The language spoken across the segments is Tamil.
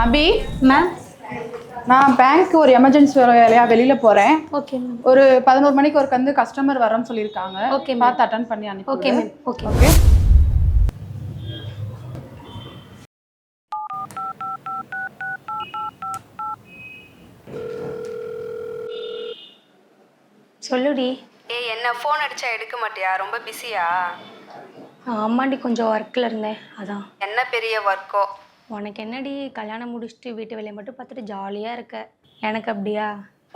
அபி மேம், நான் பேங்க் ஒரு எமர்ஜென்சி வேலையா வெளியில போறேன். Okay ma'am. ஒரு 11 மணிக்கு ஒரு கஸ்டமர் வரேன்னு சொல்லியிருக்காங்க. Okay ma'am. பார்த்து அட்டெண்ட் பண்ணி அனுப்பி. Okay ma'am. Okay okay. சொல்லுடி. என்ன ஃபோன் அடிச்சா எடுக்க மாட்டியா? ரொம்ப பிஸியா? ஆமாண்டி, கொஞ்சம் ஒர்க்கில் இருந்தேன், அதான். என்ன பெரிய ஒர்க்கோ? உனக்கு என்னடி, கல்யாணம் முடிச்சுட்டு வீட்டு வேலையை மட்டும் பார்த்துட்டு ஜாலியாக இருக்க. எனக்கு அப்படியா?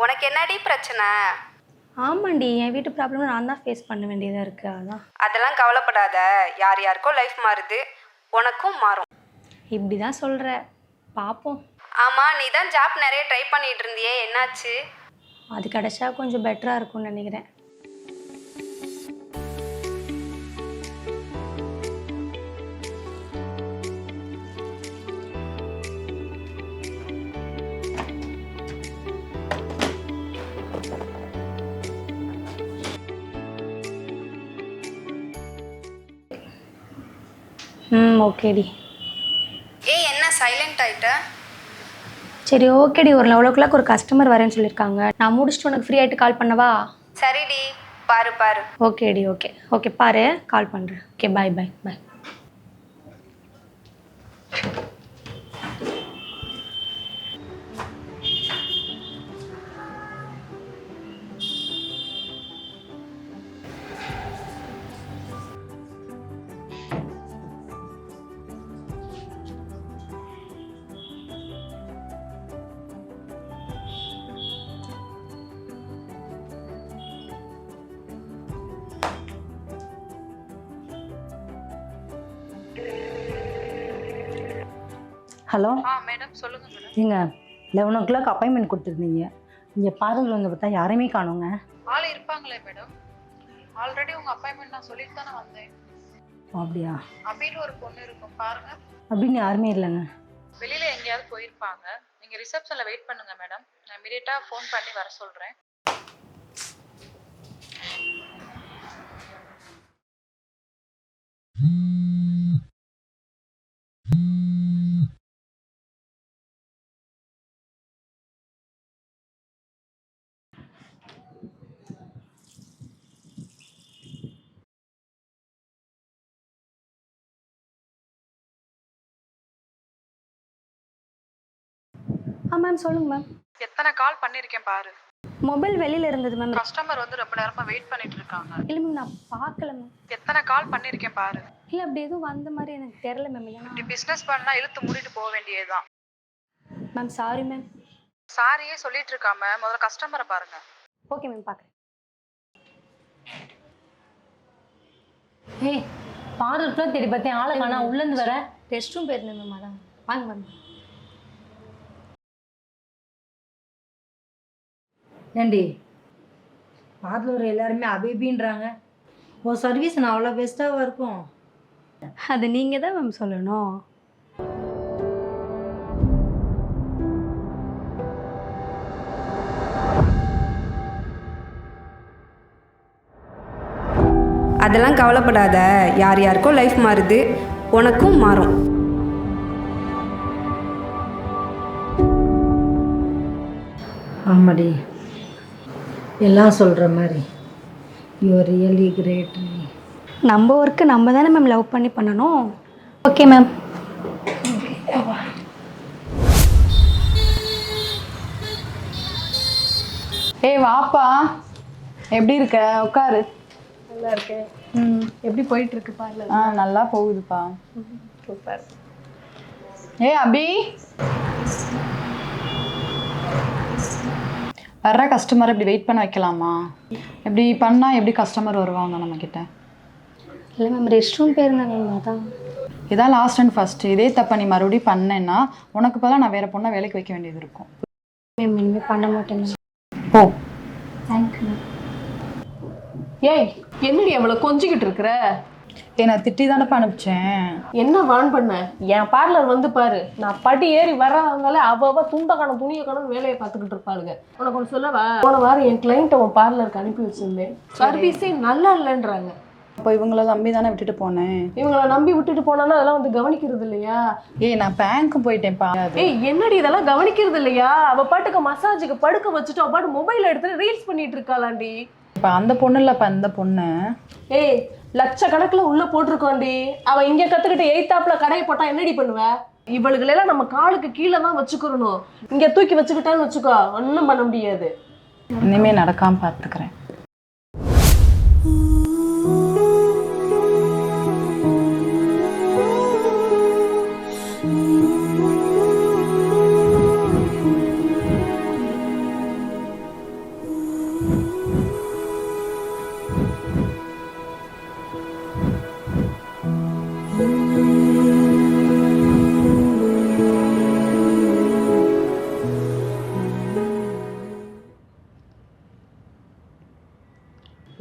உனக்கு என்னடி பிரச்சனை? ஆமாண்டி, என் வீட்டு ப்ராப்ளம் நான் தான் ஃபேஸ் பண்ண வேண்டியதாக இருக்குது, அதான். அதெல்லாம் கவலைப்படாத. யார் யாருக்கோ லைஃப் மாறுது, உனக்கும் மாறும். இப்படி தான் சொல்கிற, பார்ப்போம். ஆமாம், நீ தான் ஜாப் நிறைய ட்ரை பண்ணிட்டு இருந்தியே, என்னாச்சு? அது கிடச்சா கொஞ்சம் பெட்டராக இருக்கும்னு நினைக்கிறேன். ஓகேடி. என்ன சைலண்ட் ஆயிட்ட? சரி ஓகேடி, ஒரு 11 ஒரு கஸ்டமர் வரேன்னு சொல்லியிருக்காங்க. நான் முடிச்சுட்டு உனக்கு ஃப்ரீ ஆகிட்டு கால் பண்ணவா? சரிடி, பாரு. ஓகேடி, ஓகே பாரு, கால் பண்ணுறேன். ஓகே, பாய். ஹலோ மேடம், சொல்லுங்க மேடம். ஏங்க 11 அப்பாயின்மெண்ட் கொடுத்துருந்தீங்க. இங்கே பார்லர் வந்து பார்த்தா யாரையுமே காணோங்க. ஆள் இருப்பாங்களே மேடம், ஆல்ரெடி உங்க அப்பாயின்மெண்ட் நான் சொல்லிட்டு தானே வந்தேன். அப்படியா? அப்படின்னு ஒரு பொண்ணு இருக்கும் பாருங்க. அப்படின்னு யாருமே இல்லைங்க. வெளியில எங்கேயாவது போயிருப்பாங்க. நீங்க ரிசப்ஷன்ல வெயிட் பண்ணுங்க மேடம், நான் இமீடியட்டா ஃபோன் பண்ணி வர சொல்றேன். மேம் சொல்லுங்கள் மேம். எத்தனை கால் பண்ணியிருக்கேன் பாரு. மொபைல் வெளியில் இருந்தது மேம். கஸ்டமர் வந்து ரொம்ப நேரமா வெயிட் பண்ணிட்டு இருக்காங்க. இல்லை மேம், நான் பார்க்கல மேம். எத்தனை கால் பண்ணியிருக்கேன் பாரு. இல்லை, அப்படி எதுவும் வந்த மாதிரி எனக்கு தெரியல மேம். இப்படி பிஸ்னஸ் பண்ணா இழுத்து மூடிட்டு போக வேண்டியதுதான். Ma'am sorry ma'am. சாரியே சொல்லிட்டு இருக்காம முதல்ல கஸ்டமரை பாருங்க. ஓகே மேம், பார்க்குறேன். ஏய், பார்லர் தேடி பார்த்தேன், ஆளை காணா. உள்ளேருந்து வர ரெஸ்ட் ரூம் போயிருந்தேன் மேம், அதான். வாங்க. ஏண்டி, பார்லர் எல்லாருமே அபிபின்றாங்க. உன் சர்வீஸ் நான் அவ்வளோ பெஸ்ட்டாக இருக்கும். அது நீங்கள் தான் மேம் சொல்லணும். அதெல்லாம் கவலைப்படாத. யார் யாருக்கோ லைஃப் மாறுது, உனக்கும் மாறும். ஆமாடி, எல்லாம் சொல்கிற மாதிரி யூ ஆர் ரியலி கிரேட். நம்ம ஒர்க்கு நம்ம தானே மேம் லவ் பண்ணி பண்ணணும். Okay ma'am. ஏய் வாப்பா, எப்படி இருக்க? உட்காரு. நல்லா இருக்கேன். எப்படி போயிட்டு இருக்கு பார்லர்? நல்லா போகுதுப்பா. சூப்பர். அபி, வர்ற கஸ்டமர் இப்படி வெயிட் பண்ண வைக்கலாமா? இப்படி பண்ணால் எப்படி கஸ்டமர் வருவாங்க நம்மக்கிட்ட? இல்லை மேம், ரெஸ்ட் ரூம் போயிருந்தாங்க மேம், அதான். இதான் லாஸ்ட் அண்ட் ஃபஸ்ட்டு. இதே தப்பை நீ மறுபடியும் பண்ணேன்னா உனக்கு பதிலாக நான் வேறு பொண்ணை வேலைக்கு வைக்க வேண்டியது இருக்கும். மேம் இனிமேல் பண்ண மாட்டேன் மேம். ஓ, தேங்க்யூ மேம். ஏய், என்னடி அவளை கொஞ்சிக்கிட்டு இருக்கிற? நான் திட்டி தானப்பா அனுப்பிச்சேன். என்ன வான் பண்ண? என் பார்லர் வந்து பாரு, நான் படி ஏறி வர்றவங்களே அவ துண்டை காணும் துணியை காணும் வேலையை பார்த்துக்கிட்டு இருப்பாளுங்க. உனக்கு ஒன்று சொல்லவா, போன வாரம் என் கிளைண்ட்டை உன் பார்லருக்கு அனுப்பி வச்சிருந்தேன். சர்வீஸே நல்லா இல்லைன்றாங்க. அப்போ இவங்கள நம்பி தானே விட்டுட்டு போனேன். இவங்களை நம்பி விட்டுட்டு போனான்னா அதெல்லாம் வந்து கவனிக்கிறது இல்லையா? நான் பேங்க்கு போயிட்டேன்ப்பா. ஏய், என்னடி இதெல்லாம் கவனிக்கிறது இல்லையா? அவ பாட்டுக்கு மசாஜுக்கு படுக்க வச்சுட்டு அவ பாட்டு மொபைல் எடுத்துட்டு ரீல்ஸ் பண்ணிட்டு இருக்காளாண்டி. இப்போ அந்த பொண்ணு இல்லைப்பா, அந்த பொண்ணு. ஏய், லட்சக்கணக்கில் உள்ள போட்டிருக்கோண்டி. அவ இங்க கத்துக்கிட்டு எய்த்தாப்புல கடையை போட்டா என்னடி பண்ணுவ? இவளுகளெல்லாம் நம்ம காலுக்கு கீழே தான் வச்சுக்கிறணும். இங்க தூக்கி வச்சுக்கிட்டான்னு வச்சுக்கோ, ஒன்றும் பண்ண முடியாது. இனிமேல் நடக்காம பார்த்துக்கிறேன்.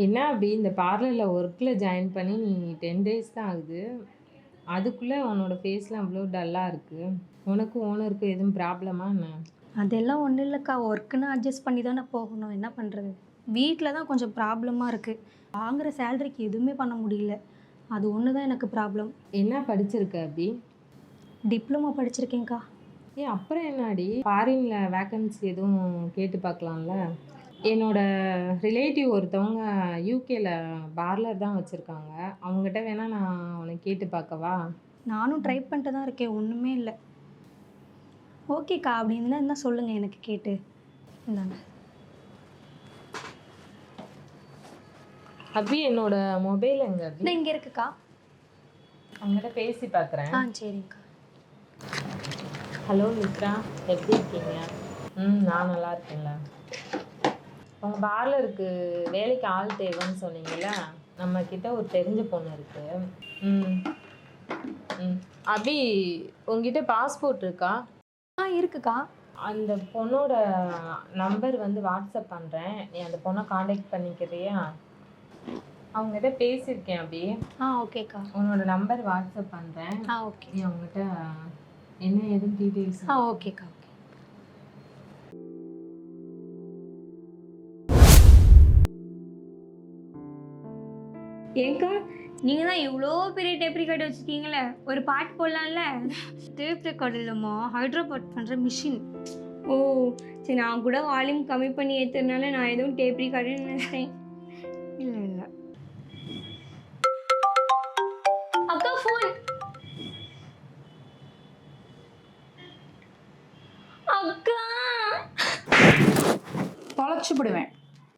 என்ன அப்படி இந்த பார்லரில் ஒர்க்கில் ஜாயின் பண்ணி நீ 10 days தான் ஆகுது, அதுக்குள்ளே உன்னோட ஃபேஸ்லாம் அவ்வளோ டல்லாக இருக்குது. உனக்கும் ஓனருக்கும் எதுவும் ப்ராப்ளமா என்ன? அதெல்லாம் ஒன்றும் இல்லைக்கா, ஒர்க்குன்னு அட்ஜஸ்ட் பண்ணி தானே போகணும், என்ன பண்ணுறது. வீட்டில் தான் கொஞ்சம் ப்ராப்ளமாக இருக்குது. வாங்குகிற சேலரிக்கு எதுவுமே பண்ண முடியல, அது ஒன்று தான் எனக்கு ப்ராப்ளம். என்ன படிச்சிருக்க அப்படி? டிப்ளமோ படிச்சிருக்கேன்க்கா. அப்புறம் என்னடி, ஃபாரினில் வேக்கன்சி எதுவும் கேட்டு பார்க்கலாம்ல? என்னோட ரிலேட்டிவ் ஒருத்தவங்க யூகேல பார்லர் தான் வச்சுருக்காங்க, அவங்ககிட்ட வேணால் நான் உனக்கு கேட்டு பார்க்கவா? நானும் ட்ரை பண்ணிட்டு தான் இருக்கேன், ஒன்றுமே இல்லை. ஓகேக்கா, அப்படின்னு என்ன சொல்லுங்கள் எனக்கு கேட்டு. இந்தாங்க. அப்படி என்னோட மொபைல் எங்கே அப்படி? இந்த இங்கே இருக்குக்கா. அவங்ககிட்ட பேசி பார்க்குறேன். சரிங்கக்கா. ஹலோ மித்ரா, எப்படி இருக்கீங்க? நான் நல்லா இருக்கேன்ல. உங்கள் பார்லருக்கு வேலைக்கு ஆள் தேவைன்னு சொன்னீங்கல்ல, நம்மக்கிட்ட ஒரு தெரிஞ்ச பொண்ணு இருக்குது. அபி, உங்ககிட்ட பாஸ்போர்ட் இருக்கா? இருக்குக்கா. அந்த பொண்ணோட நம்பர் வந்து வாட்ஸ்அப் பண்ணுறேன், நீ அந்த பொண்ணை காண்டாக்ட் பண்ணிக்கிறியா? அவங்ககிட்ட பேசியிருக்கேன் அப்படி. ஓகேக்கா. உன்னோட நம்பர் வாட்ஸ்அப் பண்ணுறேன். ஓகே. நீ அவங்ககிட்ட என்ன ஏதுன்னு டீட்டெயில்ஸ். ஓகேக்கா. ஏங்கா, நீங்கள் தான் இவ்வளோ பெரிய டேப் ரெக்கார்டு வச்சுருக்கீங்களே, ஒரு பாட்டு போடலாம்ல? டேப் ரெக்கார்டு இல்லைம்மா, ஹைட்ரோபாட் பண்ணுற மிஷின். ஓ சரி, நான் கூட வால்யூம் கம்மி பண்ணி ஏற்றுறதுனால நான் எதுவும் டேப் ரெக்கார்டுன்னு நினைச்சேன். இல்லை இல்லை அக்கா, ஃபோன். அக்கா, தொலைச்சு விடுவேன்.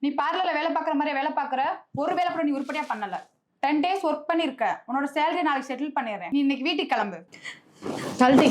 நீ பார்லரில் வேலை பார்க்குற மாதிரி வேலை பார்க்குற, ஒரு வேலை கூட நீ உருப்படியாக பண்ணலை. 10 days ஒர்க் பண்ணியிருக்க, உன்னோட சேலரி நாளைக்கு செட்டில் பண்ணிடுறேன். நீ இன்னைக்கு வீட்டுக்கு கிளம்பு. ஜல்தி.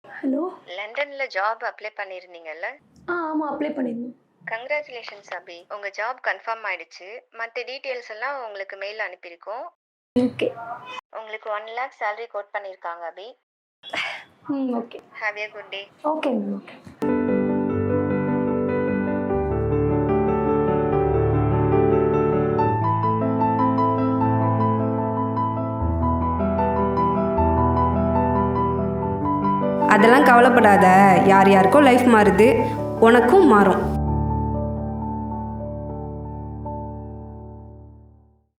ஹலோ, லண்டன்ல ஜாப் அப்ளை பண்ணியிருந்தீங்கல்ல? ஆமாம், அப்ளை பண்ணியிருந்தேன். கங்க்ராச்சுலேஷன்ஸ் அபி, உங்கள் ஜாப் கன்ஃபார்ம் ஆயிடுச்சு. மற்ற டீட்டெயில்ஸ் எல்லாம் உங்களுக்கு மெயில் அனுப்பியிருக்கோம். ஓகே. உங்களுக்கு 1 lakh salary கோட் பண்ணியிருக்காங்க அபி. Okay. Have a good day. Okay ma'am. Okay. அதெல்லாம் கவலைப்படாத, யார் யாருக்கோ லைஃப் மாறுது, உனக்கும் மாறும்.